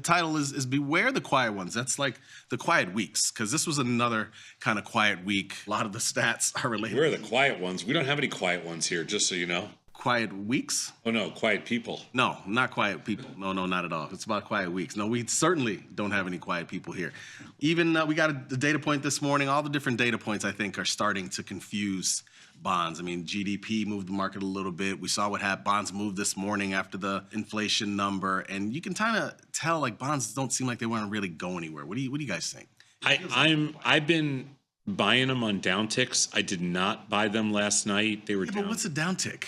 title is Beware the Quiet Ones. That's like the quiet weeks, because this was another kind of quiet week. A lot of the stats are related. Beware the quiet ones. We don't have any quiet ones here, just so you know. Quiet weeks? Oh, no, quiet people. No, not quiet people. No, not at all. It's about quiet weeks. No, we certainly don't have any quiet people here. Even we got a data point this morning. All the different data points, I think, are starting to confuse bonds. I mean, GDP moved the market a little bit. We saw what happened. Bonds moved this morning after the inflation number. And you can kind of tell, like, bonds don't seem like they want to really go anywhere. What do you guys think? I've been buying them on downticks. I did not buy them last night. They were down. But what's a downtick?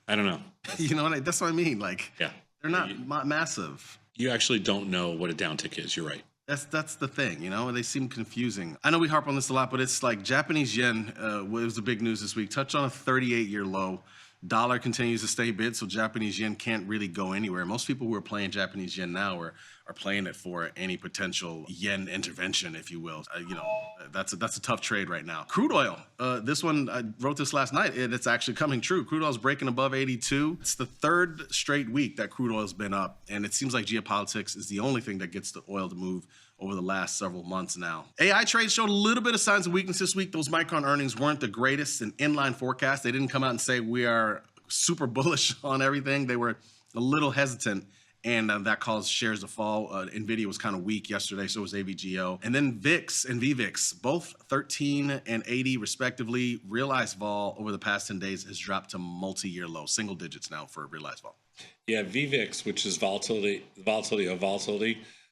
I don't know. You know, that's what I mean. Like, yeah, they're not massive. You actually don't know what a downtick is. You're right. That's the thing, you know. They seem confusing. I know we harp on this a lot, but it's like Japanese yen was the big news this week. Touched on a 38-year low. Dollar continues to stay bid, so Japanese yen can't really go anywhere. Most people who are playing Japanese yen now are playing it for any potential yen intervention, if you will. You know, that's a tough trade right now. Crude oil. This one, I wrote this last night. It's actually coming true. Crude oil is breaking above 82. It's the third straight week that crude oil has been up, and it seems like geopolitics is the only thing that gets the oil to move over the last several months now. AI trades showed a little bit of signs of weakness this week. Those Micron earnings weren't the greatest. An inline forecast. They didn't come out and say we are super bullish on everything. They were a little hesitant, and that caused shares to fall. NVIDIA was kind of weak yesterday, so was AVGO. And then VIX and VVIX, both 13 and 80 respectively. Realized vol over the past 10 days has dropped to multi-year low, single digits now for realized vol. Yeah, VVIX, which is volatility,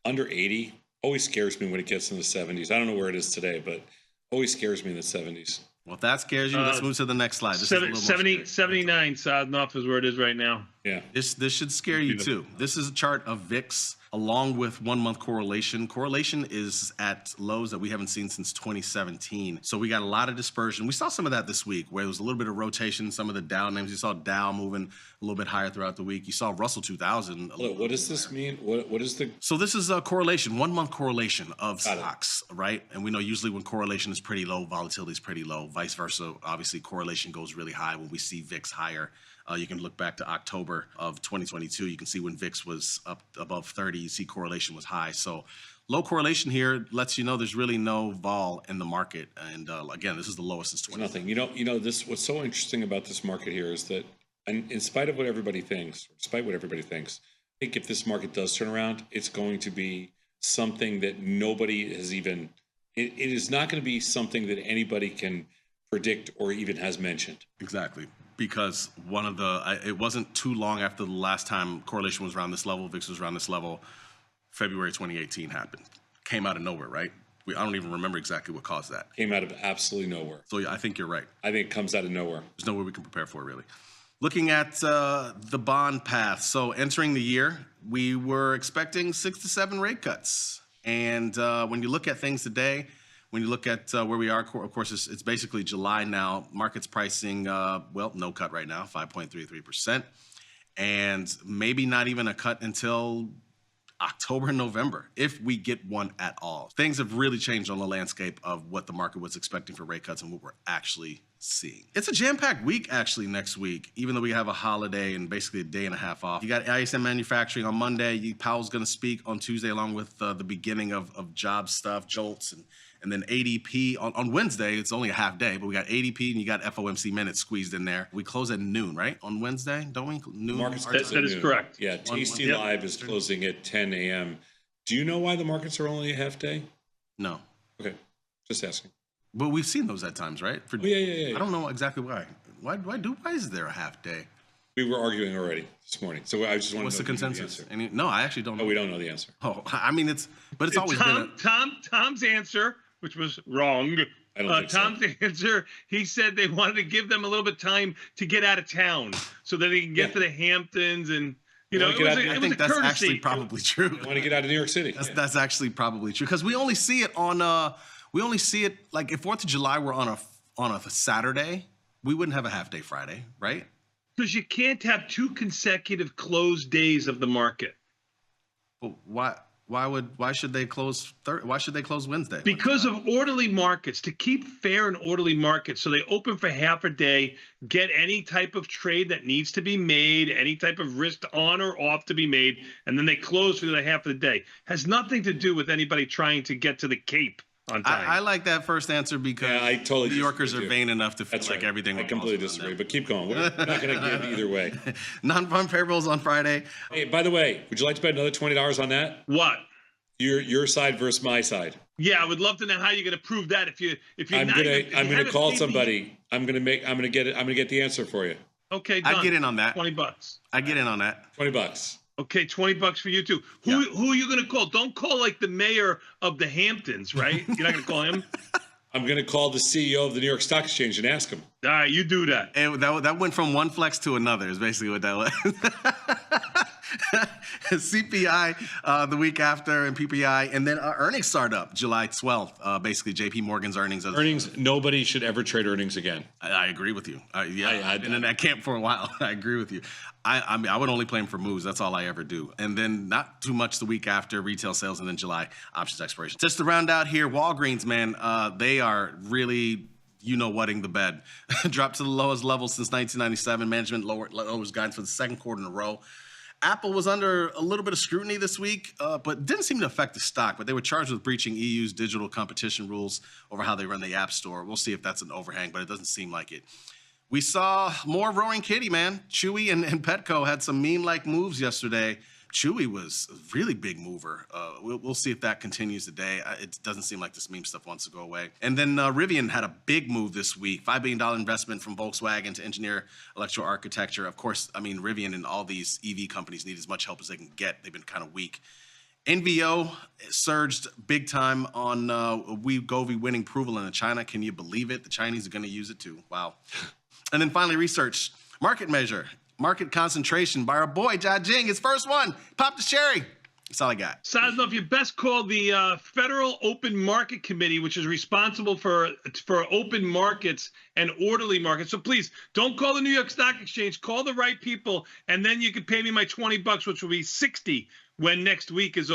under 80, always scares me when it gets in the 70s. I don't know where it is today, but always scares me in the 70s. Well, if that scares you, let's move to the next slide. This 79 sod off is where it is right now. Yeah. This should scare you too. This is a chart of VIX along with 1 month correlation. Correlation is at lows that we haven't seen since 2017. So we got a lot of dispersion. We saw some of that this week where there was a little bit of rotation. Some of the Dow names, you saw Dow moving a little bit higher throughout the week. You saw Russell 2000. What does this mean? What is the? So this is a correlation, 1 month correlation of stocks, right? And we know usually when correlation is pretty low, volatility is pretty low. Vice versa, obviously correlation goes really high when we see VIX higher. You can look back to October of 2022. You can see when VIX was up above 30, you see correlation was high. So low correlation here lets you know there's really no vol in the market. And again, this is the lowest since 20. Nothing. You know, this. What's so interesting about this market here is that, and in spite of what everybody thinks, I think if this market does turn around, it's going to be something that nobody has even. It is not going to be something that anybody can predict or even has mentioned. Exactly. Because it wasn't too long after the last time correlation was around this level, VIX was around this level, February 2018 happened. Came out of nowhere, right? I don't even remember exactly what caused that. Came out of absolutely nowhere. So yeah, I think you're right. I think it comes out of nowhere. There's no way we can prepare for it, really. Looking at the bond path. So entering the year, we were expecting 6 to 7 rate cuts. And when you look at things today, when you look at where we are, of course, it's basically July now. Market's pricing, no cut right now, 5.33%. And maybe not even a cut until October and November, if we get one at all. Things have really changed on the landscape of what the market was expecting for rate cuts and what we're actually seeing. It's a jam-packed week, actually, next week, even though we have a holiday and basically a day and a half off. You got ISM manufacturing on Monday. Powell's going to speak on Tuesday along with the beginning of job stuff, JOLTS, and then ADP. On Wednesday, it's only a half day, but we got ADP and you got FOMC minutes squeezed in there. We close at noon, right? On Wednesday, don't we? Noon? That is correct. Yeah, tastylive is closing at 10 a.m. Do you know why the markets are only a half day? No. Okay, just asking. But we've seen those at times, right? Yeah. I don't know exactly why. Why is there a half day? We were arguing already this morning, so I just want to know. What's the consensus? No, I actually don't know. Oh, we don't know the answer. Oh, I mean, it's always been Tom's answer, which was wrong. I don't think Tom's answer, he said they wanted to give them a little bit of time to get out of town so that they can get to the Hamptons and, I think that's actually probably true. I want to get out of New York City. That's actually probably true because we only see it on like if 4th of July were on a Saturday, we wouldn't have a half day Friday, right? Because you can't have 2 consecutive closed days of the market. But why? Why should they close why should they close Wednesday? Because of orderly markets, to keep fair and orderly markets. So they open for half a day, get any type of trade that needs to be made, any type of risk on or off to be made, and then they close for the half of the day. Has nothing to do with anybody trying to get to the Cape on time. I like that first answer because I totally New Yorkers disagree are with you. vain enough to feel That's like right. everything. I will completely fall on disagree, them. but keep going. We're not going to give either way. Non-farm payrolls on Friday. Hey, by the way, would you like to bet another $20 on that? What? Your side versus my side. Yeah, I would love to know how you're going to prove that. If you're I'm not, if you gonna haven't call paid somebody. I'm gonna get the answer for you. Okay, done. I'd get in on that. $20. I get in on that. $20. Okay, $20 for you too. Who are you going to call? Don't call like the mayor of the Hamptons, right? You're not going to call him. I'm gonna call the CEO of the New York Stock Exchange and ask him. All right, you do that. And that went from one flex to another is basically what that was. CPI the week after and PPI, and then earnings start up July 12th. Basically, JP Morgan's earnings. Earnings. Nobody should ever trade earnings again. I agree with you. I've been in that camp for a while. I agree with you. I mean, I would only play them for moves. That's all I ever do. And then not too much the week after retail sales, and then July options expiration. Just to round out here, Walgreens, man, they are really whatting the bed. Dropped to the lowest level since 1997. Management lowers guidance for the second quarter in a row. Apple was under a little bit of scrutiny this week, but didn't seem to affect the stock. But they were charged with breaching EU's digital competition rules over how they run the App Store. We'll see if that's an overhang, but it doesn't seem like it. We saw more Roaring Kitty, man. Chewy and Petco had some meme-like moves yesterday. Chewy was a really big mover. We'll see if that continues today. It doesn't seem like this meme stuff wants to go away. And then Rivian had a big move this week. $5 billion investment from Volkswagen to engineer electro architecture. Of course, I mean, Rivian and all these EV companies need as much help as they can get. They've been kind of weak. NVO surged big time on Wegovy winning approval in China. Can you believe it? The Chinese are going to use it too. Wow. And then finally, research. Market measure. Market concentration by our boy, Jia Jing. His first one. Pop the cherry. That's all I got. Sounds enough. You best call the Federal Open Market Committee, which is responsible for open markets and orderly markets. So please don't call the New York Stock Exchange. Call the right people, and then you can pay me my $20, which will be $60 when next week is over.